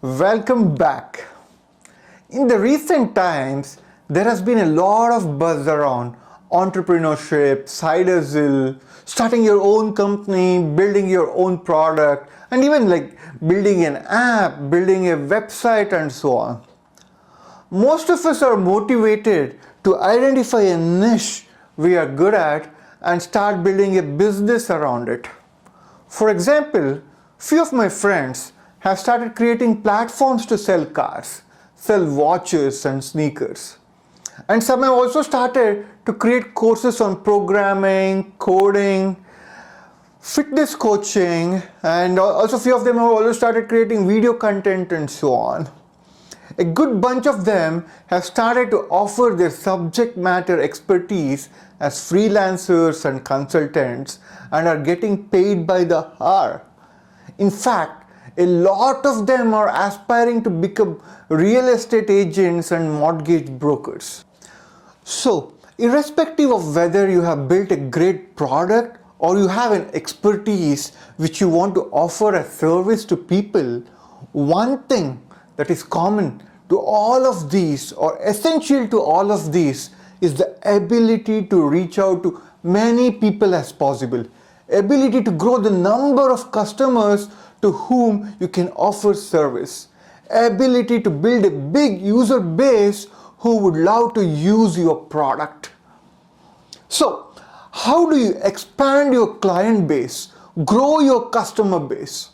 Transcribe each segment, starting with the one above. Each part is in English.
Welcome back. In the recent times, there has been a lot of buzz around entrepreneurship, side hustle, starting your own company, building your own product, and even like building an app, building a website, and so on. Most of us are motivated to identify a niche we are good at and start building a business around it. For example, few of my friends have started creating platforms to sell cars, sell watches and sneakers. And some have also started to create courses on programming, coding, fitness coaching, and also few of them have also started creating video content and so on. A good bunch of them have started to offer their subject matter expertise as freelancers and consultants and are getting paid by the hour. In fact, a lot of them are aspiring to become real estate agents and mortgage brokers. So, irrespective of whether you have built a great product or you have an expertise which you want to offer as service to people, one thing that is common to all of these or essential to all of these is the ability to reach out to many people as possible, ability to grow the number of customers to whom you can offer service, ability to build a big user base who would love to use your product. So, how do you expand your client base, grow your customer base?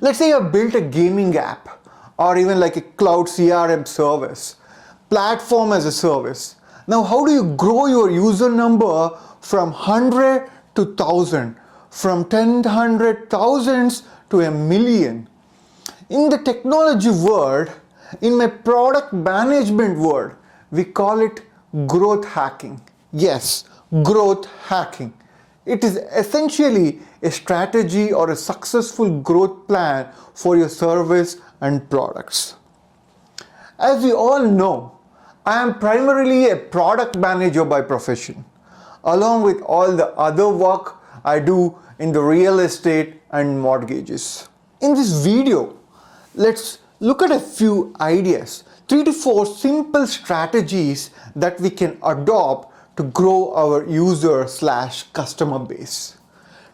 Let's say you have built a gaming app or even like a cloud CRM service, platform as a service. Now, how do you grow your user number from 100 to 1000, from 10 thousands to a million? In the technology world, in my product management world, we call it growth hacking. Yes, growth hacking. It is essentially a strategy or a successful growth plan for your service and products. As we all know, I am primarily a product manager by profession, along with all the other work I do in the real estate and mortgages. In this video, let's look at a few ideas, 3 to 4 simple strategies that we can adopt to grow our user/customer base.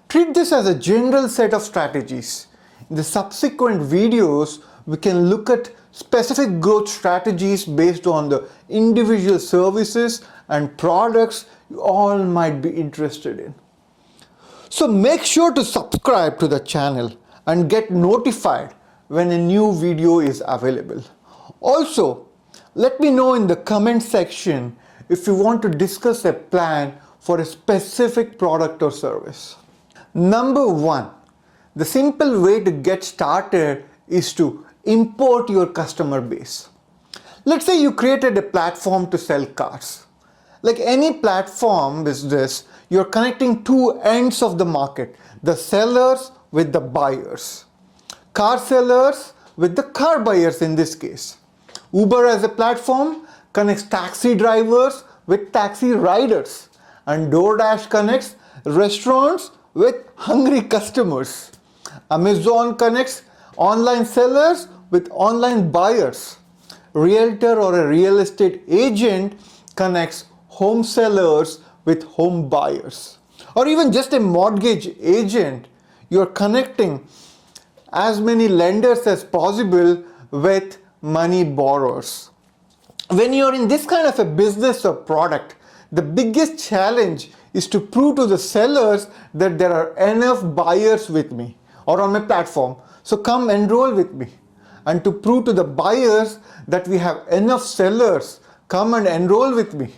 Treat this as a general set of strategies. In the subsequent videos, we can look at specific growth strategies based on the individual services and products you all might be interested in. So make sure to subscribe to the channel and get notified when a new video is available. Also, let me know in the comment section if you want to discuss a plan for a specific product or service. Number 1, the simple way to get started is to import your customer base. Let's say you created a platform to sell cars. Like any platform business, you're connecting two ends of the market, the sellers with the buyers. Car sellers with the car buyers in this case. Uber as a platform connects taxi drivers with taxi riders, and DoorDash connects restaurants with hungry customers. Amazon connects online sellers with online buyers. Realtor or a real estate agent connects home sellers with home buyers. Or even just a mortgage agent, you're connecting as many lenders as possible with money borrowers. When you're in this kind of a business or product, the biggest challenge is to prove to the sellers that there are enough buyers with me or on my platform, so come enroll with me. And to prove to the buyers that we have enough sellers, come and enroll with me.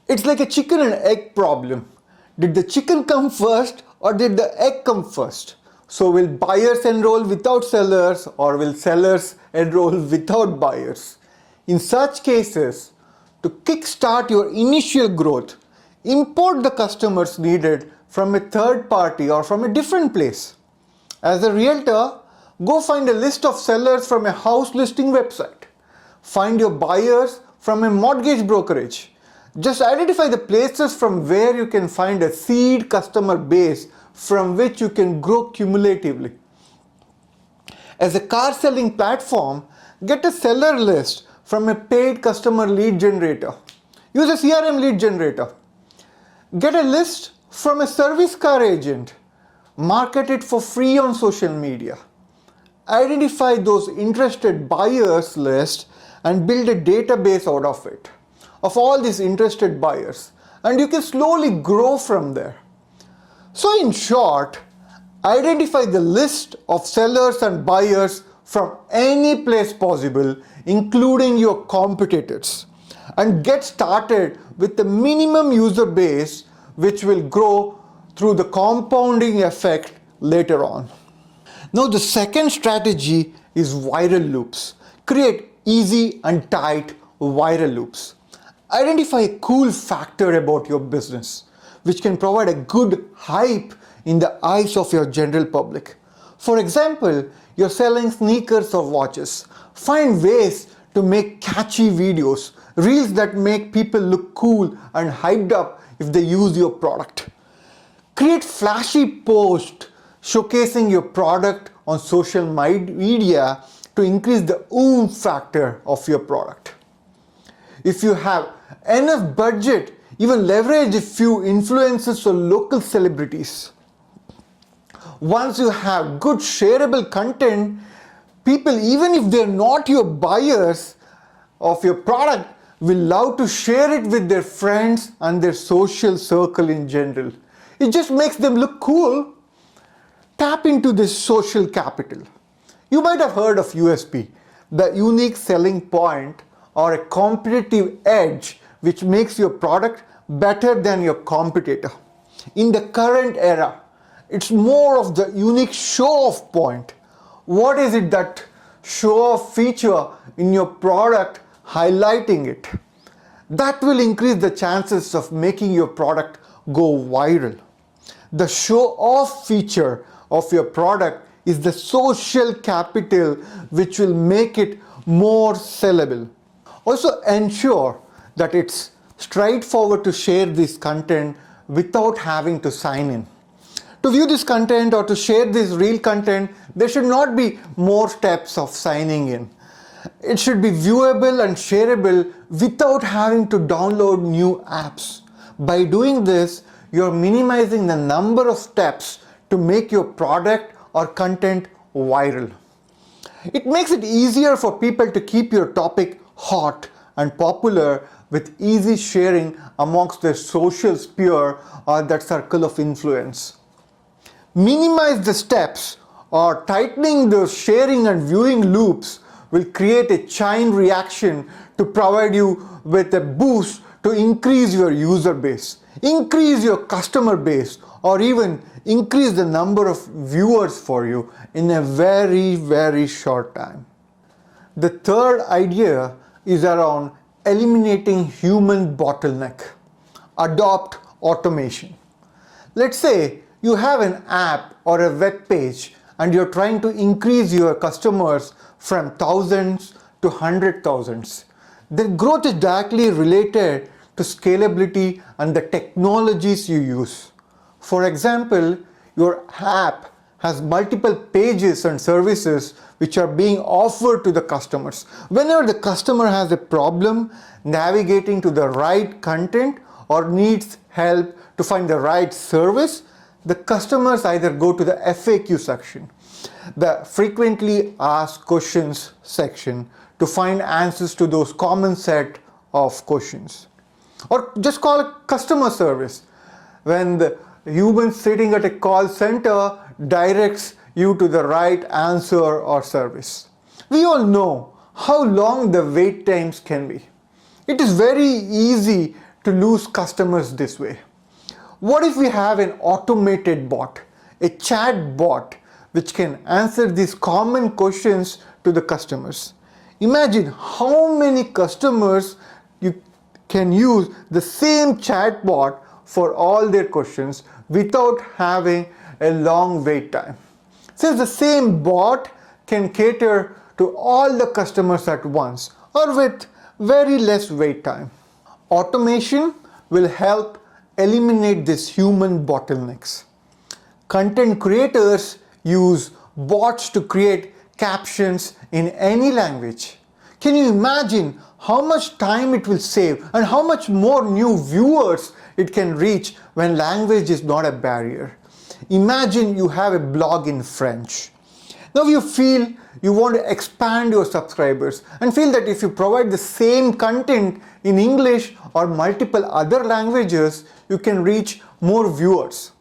It's like a chicken and egg problem. Did the chicken come first or did the egg come first? So will buyers enroll without sellers or will sellers enroll without buyers? In such cases, to kickstart your initial growth, import the customers needed from a third party or from a different place. As a realtor, go find a list of sellers from a house listing website. Find your buyers from a mortgage brokerage. Just identify the places from where you can find a seed customer base from which you can grow cumulatively. As a car selling platform, get a seller list from a paid customer lead generator. Use a CRM lead generator. Get a list from a service car agent. Market it for free on social media. Identify those interested buyers list and build a database out of it, of all these interested buyers. And you can slowly grow from there. So in short, identify the list of sellers and buyers from any place possible, including your competitors, and get started with the minimum user base, which will grow through the compounding effect later on. Now the second strategy is viral loops. Create easy and tight viral loops. Identify a cool factor about your business, which can provide a good hype in the eyes of your general public. For example, you're selling sneakers or watches. Find ways to make catchy videos, reels that make people look cool and hyped up if they use your product. Create flashy posts showcasing your product on social media to increase the oomph factor of your product. If you have enough budget, even leverage a few influencers or local celebrities. Once you have good shareable content, people, even if they're not your buyers of your product, will love to share it with their friends and their social circle in general. It just makes them look cool. Tap into this social capital. You might have heard of USP, the unique selling point or a competitive edge which makes your product better than your competitor. In the current era, it's more of the unique show-off point. What is it that show-off feature in your product highlighting it? That will increase the chances of making your product go viral. The show-off feature of your product is the social capital which will make it more sellable. Also ensure that it's straightforward to share this content without having to sign in. To view this content or to share this real content, there should not be more steps of signing in. It should be viewable and shareable without having to download new apps. By doing this, you're minimizing the number of steps to make your product or content viral. It makes it easier for people to keep your topic hot and popular with easy sharing amongst their social sphere or that circle of influence. Minimize the steps or tightening the sharing and viewing loops will create a chain reaction to provide you with a boost to increase your user base, increase your customer base, or even increase the number of viewers for you in a very, very short time. The third idea is around eliminating human bottleneck. Adopt automation. Let's say you have an app or a web page and you're trying to increase your customers from thousands to hundred thousands. The growth is directly related to scalability and the technologies you use. For example, your app has multiple pages and services which are being offered to the customers. Whenever the customer has a problem navigating to the right content or needs help to find the right service, the customers either go to the FAQ section, the frequently asked questions section, to find answers to those common set of questions. Or just call it customer service, when the human sitting at a call center directs you to the right answer or service. We all know how long the wait times can be. It is very easy to lose customers this way. What if we have an automated bot, a chat bot, which can answer these common questions to the customers? Imagine how many customers you can use the same chat bot for all their questions without having a long wait time. Since the same bot can cater to all the customers at once or with very less wait time. Automation will help eliminate these human bottlenecks. Content creators use bots to create captions in any language. Can you imagine how much time it will save and how much more new viewers it can reach when language is not a barrier? Imagine you have a blog in French. Now you feel you want to expand your subscribers and feel that if you provide the same content in English or multiple other languages, you can reach more viewers.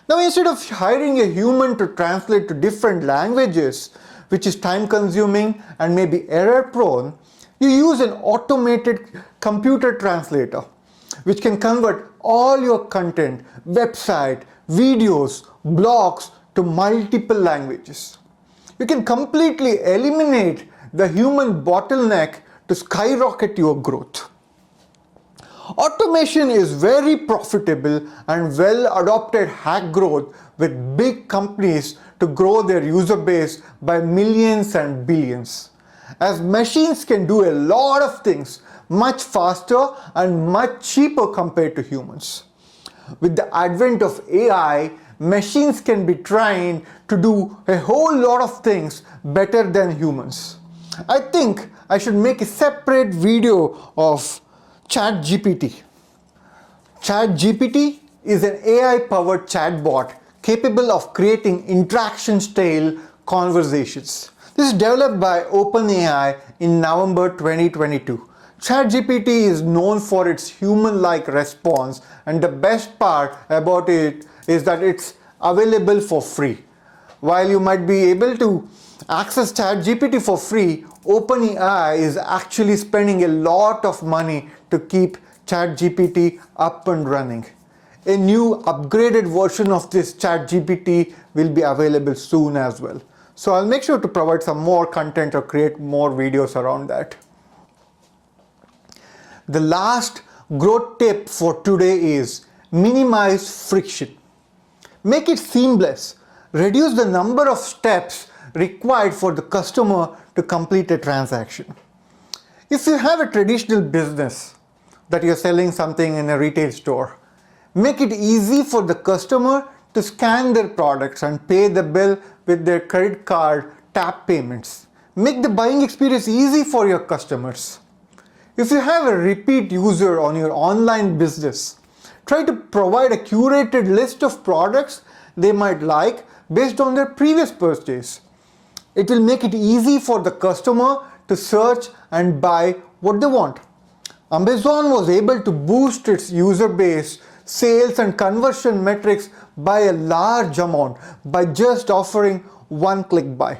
Now instead of hiring a human to translate to different languages, which is time consuming and maybe error prone, you use an automated computer translator, which can convert all your content, website, videos, blogs to multiple languages. You can completely eliminate the human bottleneck to skyrocket your growth. Automation is very profitable and well-adopted hack growth with big companies to grow their user base by millions and billions. As machines can do a lot of things much faster and much cheaper compared to humans. With the advent of AI, machines can be trained to do a whole lot of things better than humans. I think I should make a separate video of ChatGPT. ChatGPT is an AI-powered chatbot capable of creating interaction-style conversations. This is developed by OpenAI in November 2022. ChatGPT is known for its human-like response, and the best part about it is that it's available for free. While you might be able to access ChatGPT for free, OpenAI is actually spending a lot of money to keep ChatGPT up and running. A new upgraded version of this ChatGPT will be available soon as well. So I'll make sure to provide some more content or create more videos around that. The last growth tip for today is minimize friction. Make it seamless. Reduce the number of steps required for the customer to complete a transaction. If you have a traditional business that you're selling something in a retail store, make it easy for the customer to scan their products and pay the bill with their credit card tap payments. Make the buying experience easy for your customers. If you have a repeat user on your online business, try to provide a curated list of products they might like based on their previous purchase. It will make it easy for the customer to search and buy what they want. Amazon was able to boost its user base, sales and conversion metrics by a large amount by just offering one-click buy.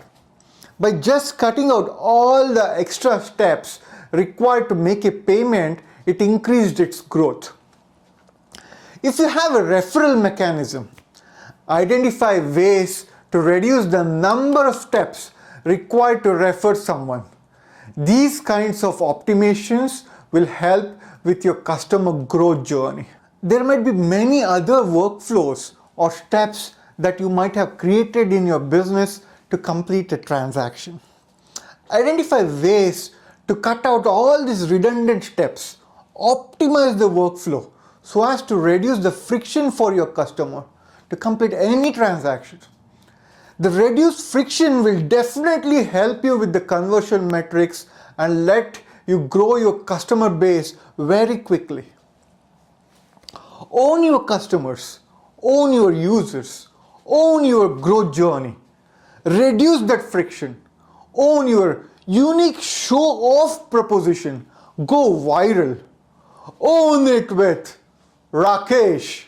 By just cutting out all the extra steps required to make a payment, it increased its growth. If you have a referral mechanism, identify ways to reduce the number of steps required to refer someone. These kinds of optimizations will help with your customer growth journey. There might be many other workflows or steps that you might have created in your business to complete a transaction. Identify ways to cut out all these redundant steps. Optimize the workflow so as to reduce the friction for your customer to complete any transaction. The reduced friction will definitely help you with the conversion metrics and let you grow your customer base very quickly. Own your customers, own your users, own your growth journey. Reduce that friction. Own your unique show-off proposition. Go viral. Own it with Rakesh.